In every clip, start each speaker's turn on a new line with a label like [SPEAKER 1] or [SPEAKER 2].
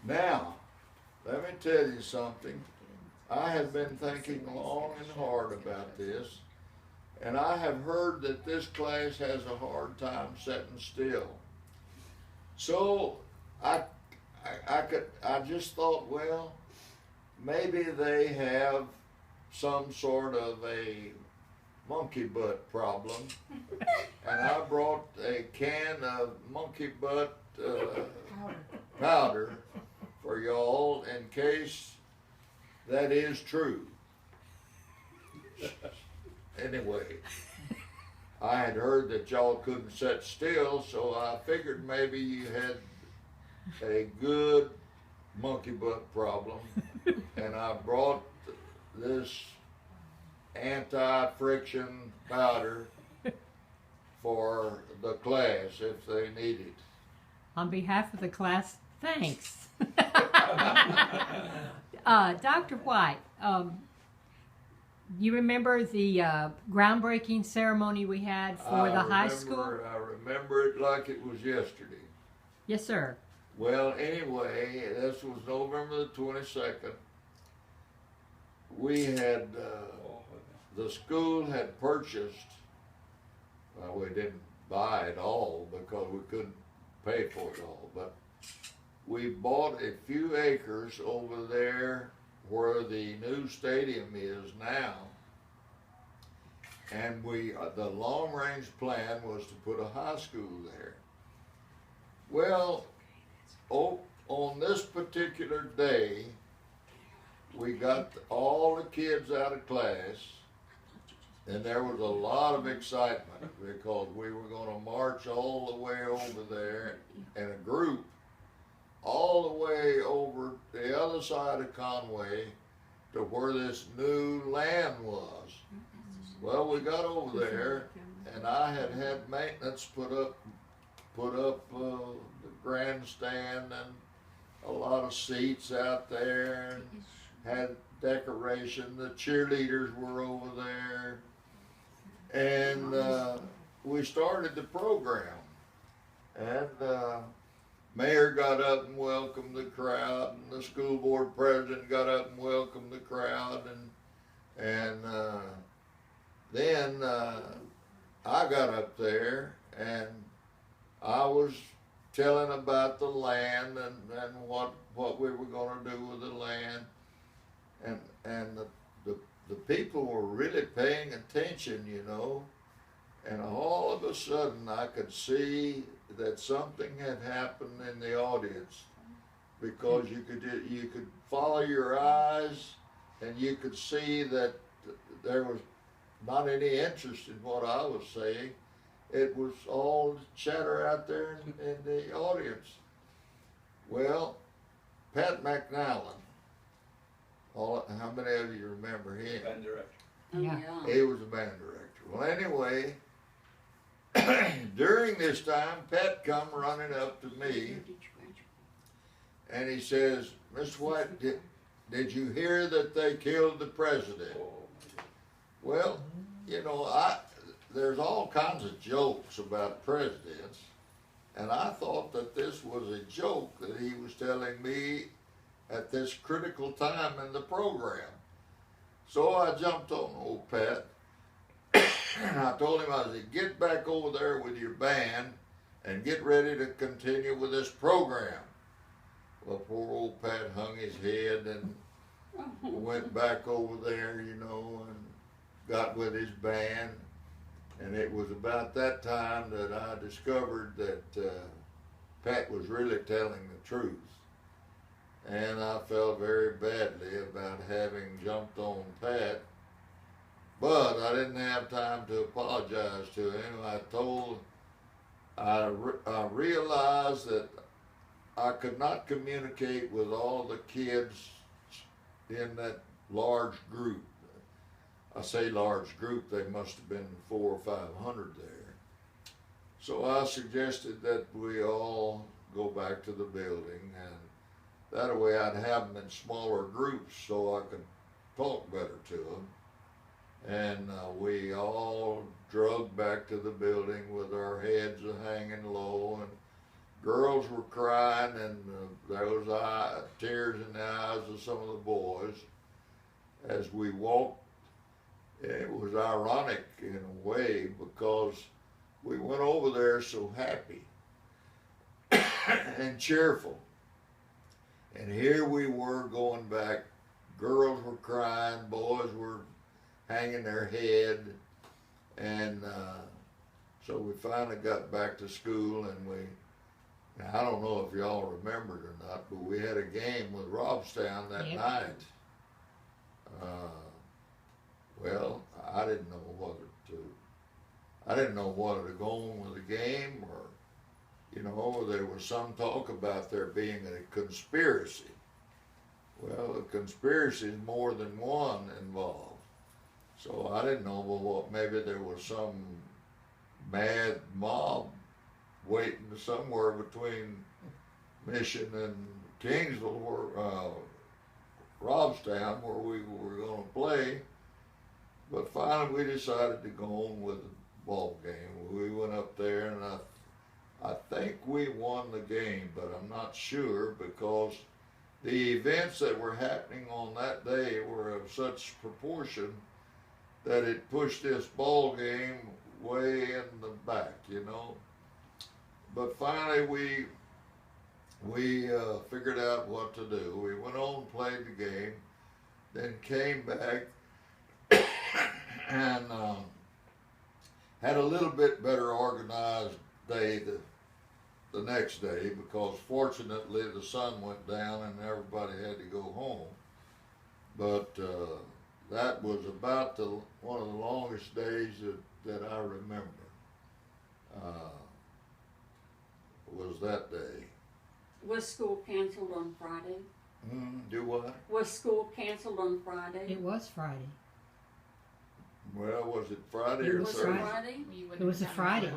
[SPEAKER 1] Now, let me tell you something. I have been thinking long and hard about this, and I have heard that this class has a hard time sitting still. So I just thought, well, maybe they have some sort of a monkey butt problem, and I brought a can of monkey butt powder for y'all in case that is true. Anyway, I had heard that y'all couldn't sit still, so I figured maybe you had a good monkey butt problem, and I brought this anti-friction powder for the class if they need it.
[SPEAKER 2] On behalf of the class, thanks. Dr. White, you remember the groundbreaking ceremony we had for the high school?
[SPEAKER 1] I remember it like it was yesterday.
[SPEAKER 2] Yes, sir.
[SPEAKER 1] Well, anyway, this was November the 22nd. We had, the school had purchased, well, we didn't buy it all because we couldn't pay for it all, but we bought a few acres over there where the new stadium is now, and the long-range plan was to put a high school there. Well, on this particular day, we got all the kids out of class, and there was a lot of excitement because we were going to march all the way over there in a group all the way over the other side of Conway to where this new land was. Well, we got over there, and I had maintenance put up the grandstand and a lot of seats out there, and had decoration. The cheerleaders were over there, and we started the program, and mayor got up and welcomed the crowd, and the school board president got up and welcomed the crowd, and then I got up there and I was telling about the land and what we were going to do with the land, and the people were really paying attention, you know, and all of a sudden I could see that something had happened in the audience, because you could follow your eyes and you could see that there was not any interest in what I was saying. It was all chatter out there in the audience. Well, Pat McNallen, how many of you remember him?
[SPEAKER 3] Band director.
[SPEAKER 2] Yeah.
[SPEAKER 1] He was a band director. Well, anyway, during this time, Pat come running up to me, and he says, "Mr. White, did you hear that they killed the president?" Well, you know, there's all kinds of jokes about presidents, and I thought that this was a joke that he was telling me at this critical time in the program. So I jumped on old Pat, and I told him, I said, "Get back over there with your band and get ready to continue with this program." Well, poor old Pat hung his head and went back over there, you know, and got with his band. And it was about that time that I discovered that Pat was really telling the truth. And I felt very badly about having jumped on Pat. But I didn't have time to apologize to him. I realized that I could not communicate with all the kids in that large group. I say large group, they must have been 400 or 500 there. So I suggested that we all go back to the building, and that way I'd have them in smaller groups so I could talk better to them. And we all drug back to the building with our heads hanging low and girls were crying, and there was tears in the eyes of some of the boys as we walked. It was ironic in a way because we went over there so happy and cheerful. And here we were going back. Girls were crying, boys were hanging their head. And so we finally got back to school, and now, I don't know if y'all remembered or not, but we had a game with Robstown that night. Well, I didn't know whether to go on with the game, or, you know, there was some talk about there being a conspiracy. Well, a conspiracy is more than one involved. So I didn't know, well, maybe there was some mad mob waiting somewhere between Mission and Kingsville, or Robstown, where we were going to play. But finally, we decided to go on with the ball game. We went up there, and I think we won the game, but I'm not sure, because the events that were happening on that day were of such proportion that it pushed this ball game way in the back, you know. But finally, we figured out what to do. We went on and played the game, then came back and had a little bit better organized day the next day, because fortunately the sun went down and everybody had to go home. But that was about one of the longest days that I remember. Was that day.
[SPEAKER 3] Was school canceled on Friday?
[SPEAKER 1] Do what?
[SPEAKER 3] Was school canceled on Friday?
[SPEAKER 2] It was Friday.
[SPEAKER 1] Well, was it Friday or
[SPEAKER 3] Was it
[SPEAKER 1] Thursday?
[SPEAKER 3] Friday?
[SPEAKER 2] It was a Friday.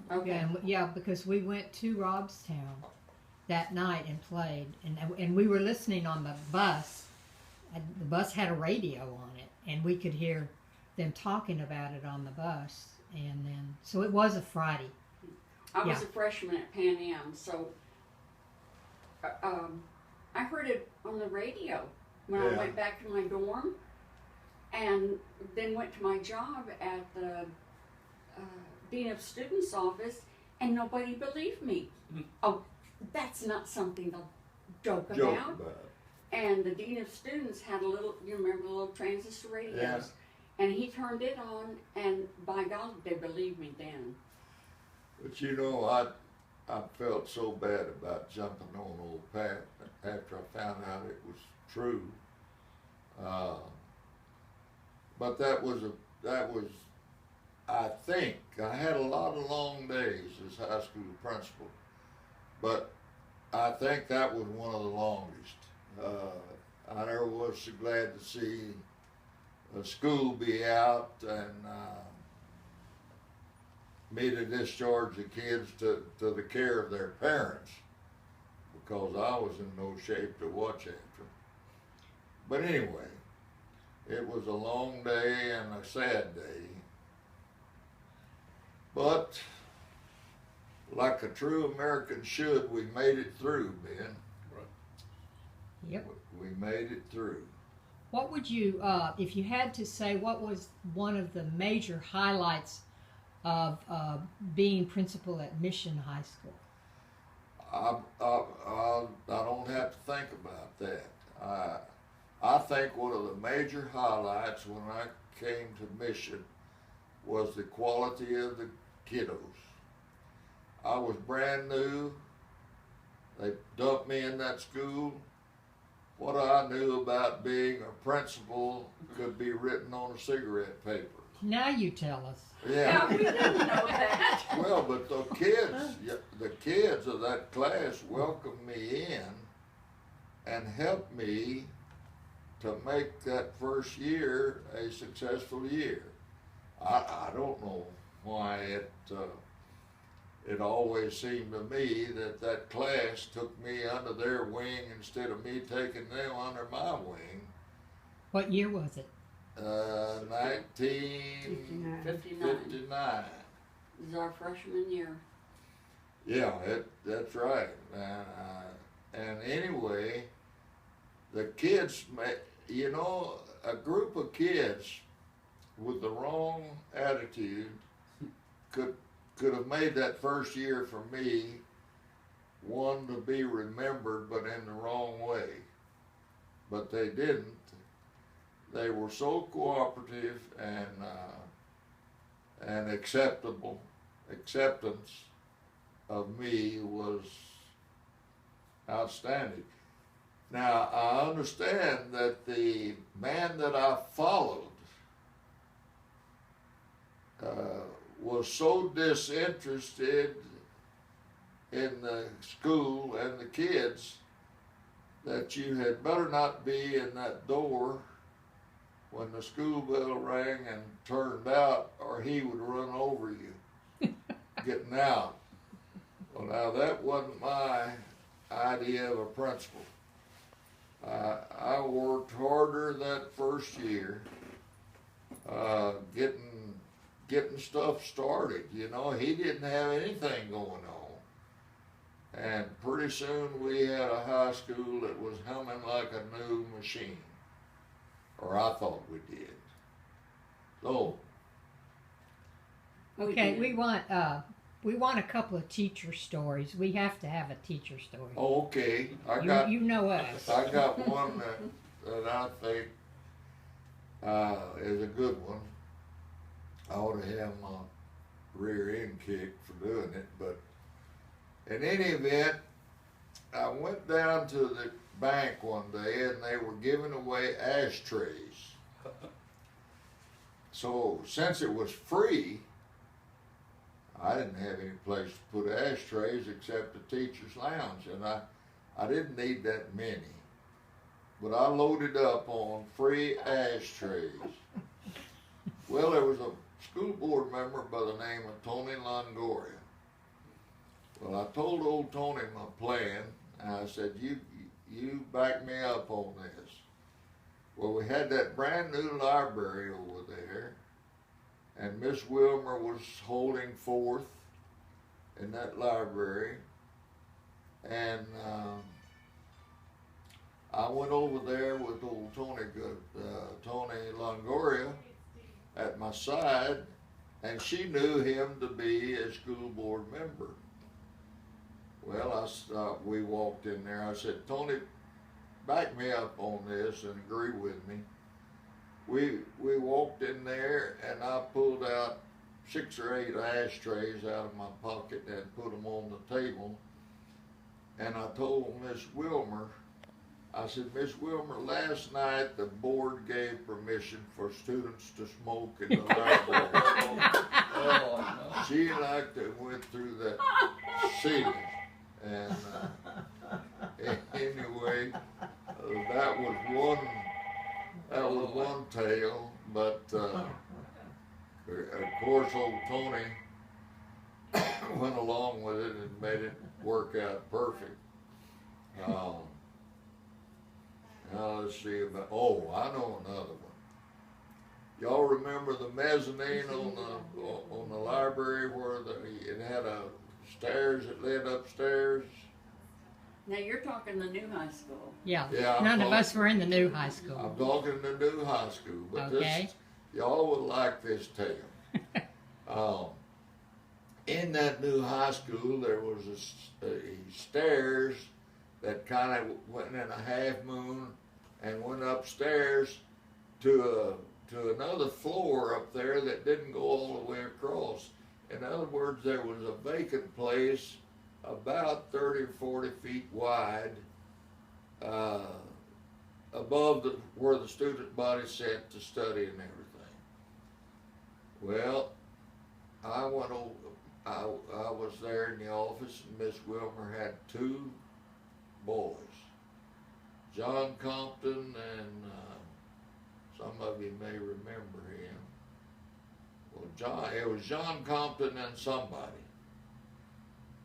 [SPEAKER 3] Okay.
[SPEAKER 2] Yeah, because we went to Robstown that night and played, and we were listening on the bus. And the bus had a radio on it, and we could hear them talking about it on the bus. And then, so it was a Friday.
[SPEAKER 3] I was a freshman at Pan Am, so I heard it on the radio when I went back to my dorm, and then went to my job at the Dean of Students office, and nobody believed me. Oh, that's not something to joke about. And the Dean of Students had a little, you remember the little transistor radios?
[SPEAKER 1] Yeah.
[SPEAKER 3] And he turned it on, and by God, they believed me then.
[SPEAKER 1] But you know, I felt so bad about jumping on old Pat after I found out it was true. But that was, I think, I had a lot of long days as high school principal, but I think that was one of the longest. I never was so glad to see school be out and me to discharge the kids to the care of their parents, because I was in no shape to watch after them. But anyway, it was a long day and a sad day. But like a true American should, we made it through, Ben.
[SPEAKER 2] Yep.
[SPEAKER 1] We made it through.
[SPEAKER 2] What would you, if you had to say, what was one of the major highlights of being principal at Mission High School?
[SPEAKER 1] I don't have to think about that. I think one of the major highlights when I came to Mission was the quality of the kiddos. I was brand new. They dumped me in that school. What I knew about being a principal could be written on a cigarette paper.
[SPEAKER 2] Now you tell us.
[SPEAKER 3] Yeah, we didn't know that.
[SPEAKER 1] Well, but the kids of that class welcomed me in and helped me to make that first year a successful year. I don't know why it always seemed to me that class took me under their wing instead of me taking them under my wing.
[SPEAKER 2] What year was it?
[SPEAKER 1] 1959.
[SPEAKER 3] This is our freshman year.
[SPEAKER 1] Yeah, that's right. And anyway, the kids, you know, a group of kids with the wrong attitude could have made that first year for me one to be remembered, but in the wrong way. But they didn't. They were so cooperative and acceptance of me was outstanding. Now, I understand that the man that I followed was so disinterested in the school and the kids that you had better not be in that door when the school bell rang and turned out, or he would run over you getting out. Well, now that wasn't my idea of a principal. I worked harder that first year, getting stuff started. You know, he didn't have anything going on. And pretty soon we had a high school that was humming like a new machine. Or I thought we did. So.
[SPEAKER 2] Okay, we want a couple of teacher stories. We have to have a teacher story.
[SPEAKER 1] Oh, okay.
[SPEAKER 2] You know us.
[SPEAKER 1] I got one that I think is a good one. I ought to have my rear end kicked for doing it, but in any event, I went down to the bank one day and they were giving away ashtrays. So since it was free, I didn't have any place to put ashtrays except the teacher's lounge, and I didn't need that many. But I loaded up on free ashtrays. Well, there was a school board member by the name of Tony Longoria. Well, I told old Tony my plan, and I said, you back me up on this. Well, we had that brand new library over there, and Miss Wilmer was holding forth in that library, and I went over there with old Tony Longoria at my side, and she knew him to be a school board member. Well, we walked in there. I said, Tony, back me up on this and agree with me. We walked in there, and I pulled out 6 or 8 ashtrays out of my pocket and put them on the table. And I told Miss Wilmer, I said, Miss Wilmer, last night the board gave permission for students to smoke in the library. Oh, no. She liked it, went through that ceiling. And anyway, that was one tale, but of course old Tony went along with it and made it work out perfect. Now let's see about, I know another one. Y'all remember the mezzanine on the library where it had a stairs that led upstairs?
[SPEAKER 3] Now you're talking the new high school.
[SPEAKER 2] Yeah. None of us were in the new high school.
[SPEAKER 1] I'm talking the new high school, but
[SPEAKER 2] okay.
[SPEAKER 1] Y'all would like this tale. In that new high school, there was a stairs that kind of went in a half moon and went upstairs to another floor up there that didn't go all the way across. In other words, there was a vacant place about 30 or 40 feet wide above where the student body sat to study and everything. Well, I was there in the office, and Miss Wilmer had 2 boys, John Compton, and some of you may remember him. Well, it was John Compton and somebody.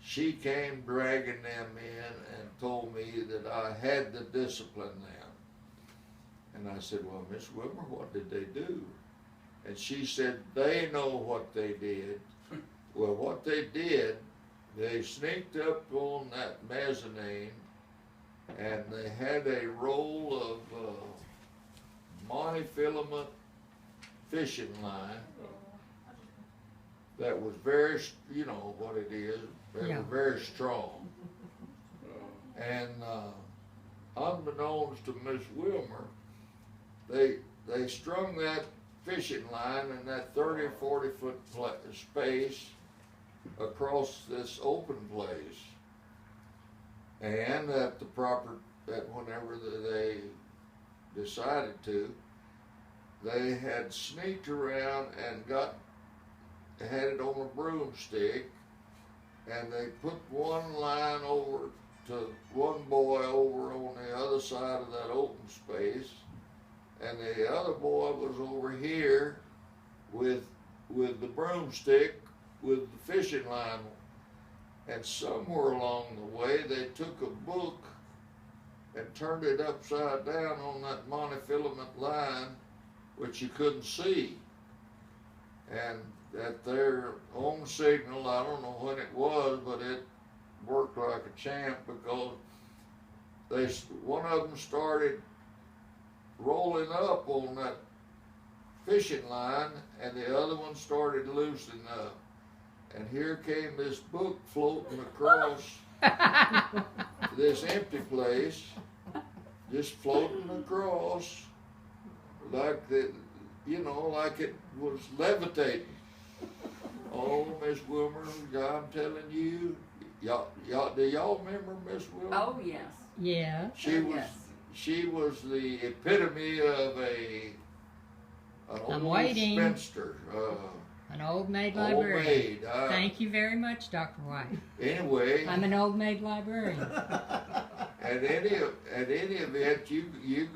[SPEAKER 1] She came dragging them in and told me that I had to discipline them. And I said, well, Miss Wilmer, what did they do? And she said, they know what they did. Well, what they did they sneaked up on that mezzanine, and they had a roll of monofilament fishing line that was very, you know what it is, they
[SPEAKER 2] Yeah.
[SPEAKER 1] were very strong. And unbeknownst to Miss Wilmer, they strung that fishing line in that 30 or 40 foot space across this open place. And at the proper, that whenever they decided to, they had sneaked around and had it on a broomstick, and they put one line over to one boy over on the other side of that open space, and the other boy was over here with the broomstick with the fishing line. And somewhere along the way they took a book and turned it upside down on that monofilament line, which you couldn't see. And at their own signal, I don't know when it was, but it worked like a champ, because one of them started rolling up on that fishing line, and the other one started loosening up. And here came this book floating across this empty place, just floating across like like it was levitating. Oh, Miss Wilmer, I'm telling you, do y'all remember Miss Wilmer?
[SPEAKER 3] Oh, yes.
[SPEAKER 2] Yeah.
[SPEAKER 1] She was the epitome of an
[SPEAKER 2] I'm
[SPEAKER 1] old
[SPEAKER 2] waiting.
[SPEAKER 1] spinster.
[SPEAKER 2] An old maid
[SPEAKER 1] Old
[SPEAKER 2] librarian.
[SPEAKER 1] maid.
[SPEAKER 2] Thank you very much, Dr. White.
[SPEAKER 1] Anyway,
[SPEAKER 2] I'm an old maid librarian.
[SPEAKER 1] at any event, you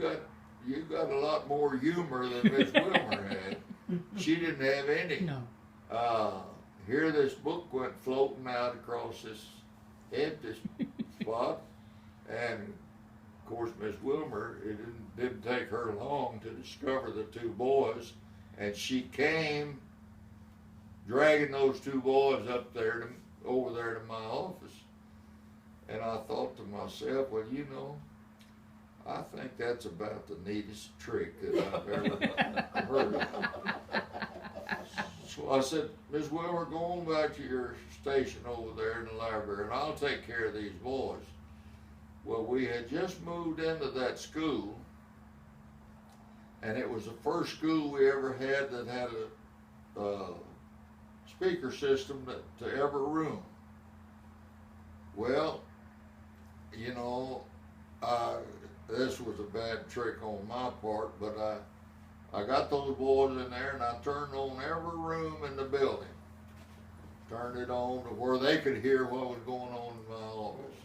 [SPEAKER 1] got a lot more humor than Miss Wilmer had. She didn't have any.
[SPEAKER 2] No.
[SPEAKER 1] Here this book went floating out across this empty spot, and of course Miss Wilmer, it didn't take her long to discover the two boys, and she came dragging those two boys up there over there to my office. And I thought to myself, well, I think that's about the neatest trick that I've ever heard of. So I said, Miss Wilmer, go on back to your station over there in the library, and I'll take care of these boys. Well, we had just moved into that school, and it was the first school we ever had that had a speaker system to every room. Well, this was a bad trick on my part, but I got those boys in there, and I turned on every room in the building. Turned it on to where they could hear what was going on in my office.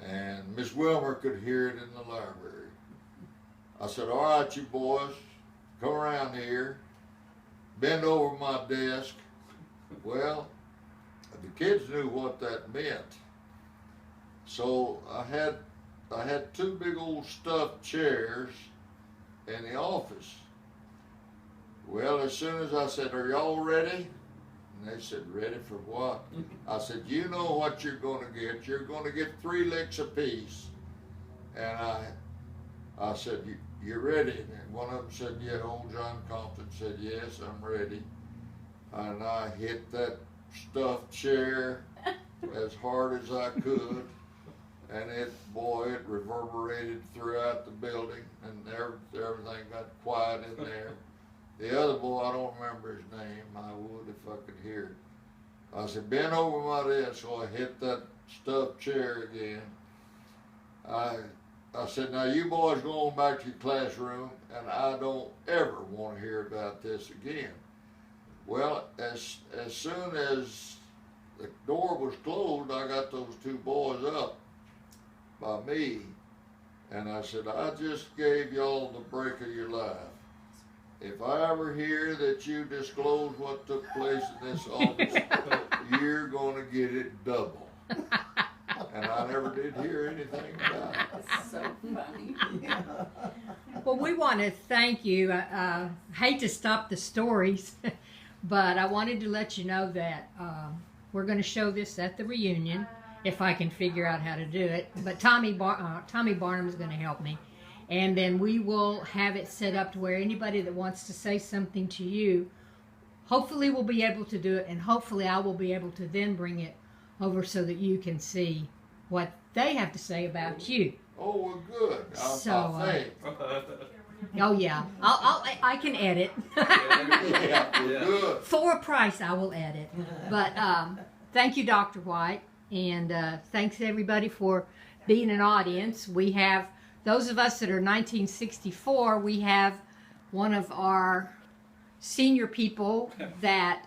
[SPEAKER 1] And Miss Wilmer could hear it in the library. I said, all right, you boys, come around here, bend over my desk. Well, the kids knew what that meant. So I had two big old stuffed chairs in the office. Well, as soon as I said, are y'all ready? And they said, ready for what? I said, you know what you're going to get. You're going to get 3 licks apiece. And I said, you ready? And one of them said, yeah. Old John Compton said, yes, I'm ready. And I hit that stuffed chair as hard as I could. And it reverberated throughout the building, and everything got quiet in there. The other boy, I don't remember his name. I would if I could hear it. I said, bend over my desk, so I hit that stuffed chair again. I said, now you boys go on back to your classroom, and I don't ever want to hear about this again. Well, as soon as the door was closed, I got those two boys up by me, and I said, I just gave y'all the break of your life. If I ever hear that you disclose what took place in this office, you're going to get it double. And I never did hear anything about it.
[SPEAKER 3] That's so funny.
[SPEAKER 2] Well, we want to thank you. I hate to stop the stories, but I wanted to let you know that we're going to show this at the reunion if I can figure out how to do it. But Tommy Barnum is going to help me. And then we will have it set up to where anybody that wants to say something to you, hopefully will be able to do it, and hopefully I will be able to then bring it over so that you can see what they have to say about you.
[SPEAKER 1] Oh, well, good.
[SPEAKER 2] So,
[SPEAKER 1] I think.
[SPEAKER 2] Oh yeah, I can edit.
[SPEAKER 1] Yeah, good.
[SPEAKER 2] For a price, I will edit. But thank you, Dr. White, and thanks everybody for being an audience. We have those of us that are 1964. We have one of our senior people that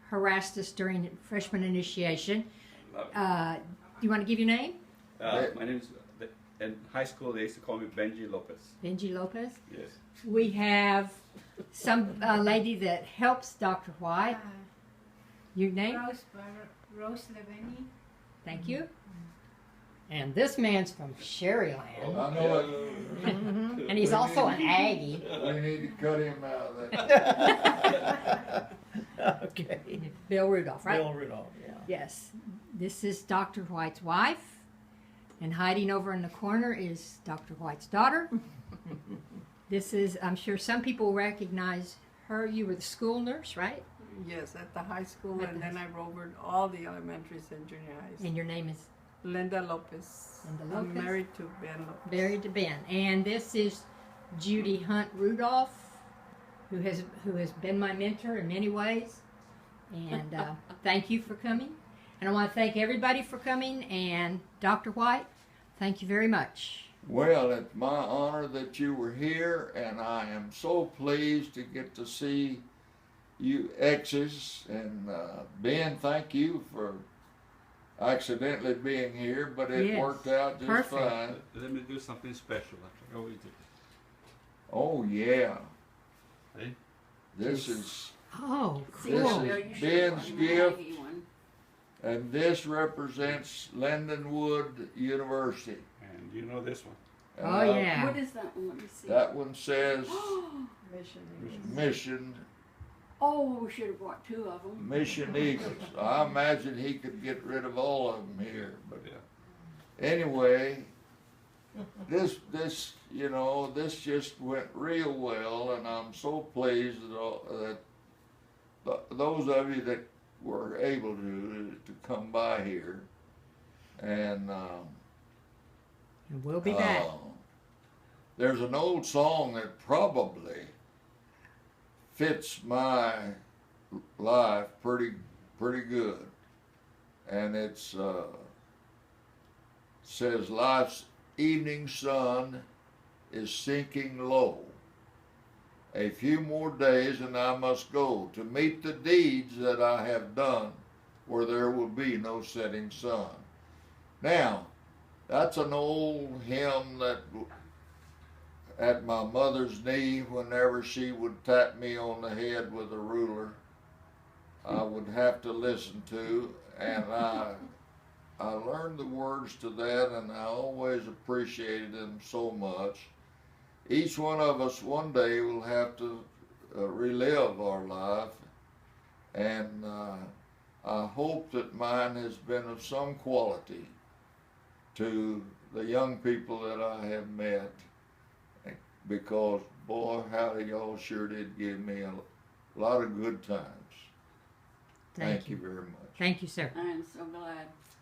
[SPEAKER 2] harassed us during freshman initiation. Do you want to give your name?
[SPEAKER 4] My name is. In high school, they used to call me Benji Lopez.
[SPEAKER 2] Benji Lopez.
[SPEAKER 4] Yes.
[SPEAKER 2] We have some lady that helps Dr. White. Your name?
[SPEAKER 5] Rose Leveni.
[SPEAKER 2] Thank you. And this man's from Sherryland.
[SPEAKER 1] I know it.
[SPEAKER 2] And he's also an Aggie.
[SPEAKER 1] We need to cut him out of that.
[SPEAKER 6] Okay.
[SPEAKER 2] Bill Rudolph, right?
[SPEAKER 6] Bill Rudolph, yeah.
[SPEAKER 2] Yes. This is Dr. White's wife. And hiding over in the corner is Dr. White's daughter. This is, I'm sure some people recognize her. You were the school nurse, right?
[SPEAKER 5] Yes, at the high school,
[SPEAKER 2] At
[SPEAKER 5] and
[SPEAKER 2] the
[SPEAKER 5] then I rovered all the elementaries and junior highs.
[SPEAKER 2] And your name is
[SPEAKER 5] Linda Lopez.
[SPEAKER 2] Linda
[SPEAKER 5] I'm
[SPEAKER 2] Lopez.
[SPEAKER 5] married to Ben Lopez.
[SPEAKER 2] married to Ben. And this is Judy Hunt Rudolph, who has been my mentor in many ways. And thank you for coming. And I want to thank everybody for coming. And Dr. White, thank you very much.
[SPEAKER 1] Well, it's my honor that you were here, and I am so pleased to get to see you exes. And Ben, thank you for accidentally being here, but it
[SPEAKER 2] Yes.
[SPEAKER 1] worked out just
[SPEAKER 2] Perfect.
[SPEAKER 1] fine.
[SPEAKER 4] Let me do something special. I always do.
[SPEAKER 1] Oh, yeah.
[SPEAKER 4] Hey?
[SPEAKER 1] This is,
[SPEAKER 2] Oh,
[SPEAKER 3] See,
[SPEAKER 1] This
[SPEAKER 2] cool.
[SPEAKER 1] is
[SPEAKER 3] Bill, you should
[SPEAKER 1] Ben's
[SPEAKER 3] have brought the
[SPEAKER 1] gift.
[SPEAKER 3] Maggie one.
[SPEAKER 1] and this represents Lindenwood University.
[SPEAKER 4] And you know this one.
[SPEAKER 1] And
[SPEAKER 2] Oh,
[SPEAKER 1] I-
[SPEAKER 2] yeah.
[SPEAKER 3] What is that one? Let me see.
[SPEAKER 1] That one says
[SPEAKER 5] Mission.
[SPEAKER 1] Mission,
[SPEAKER 3] Oh, we should have brought two of them.
[SPEAKER 1] Mission Eagles. I imagine he could get rid of all of them here, but
[SPEAKER 4] Yeah.
[SPEAKER 1] anyway, this this just went real well, and I'm so pleased that those of you that were able to come by here, and
[SPEAKER 2] And we'll be back.
[SPEAKER 1] there's an old song that probably fits my life pretty good, and it's says life's evening sun is sinking low. A few more days and I must go to meet the deeds that I have done, where there will be no setting sun. Now, that's an old hymn that at my mother's knee, whenever she would tap me on the head with a ruler, I would have to listen to, and I learned the words to that, and I always appreciated them so much. Each one of us one day will have to relive our life, and I hope that mine has been of some quality to the young people that I have met, because boy, howdy, y'all sure did give me a lot of good times. Thank you very much.
[SPEAKER 2] Thank you, sir.
[SPEAKER 3] I am so glad.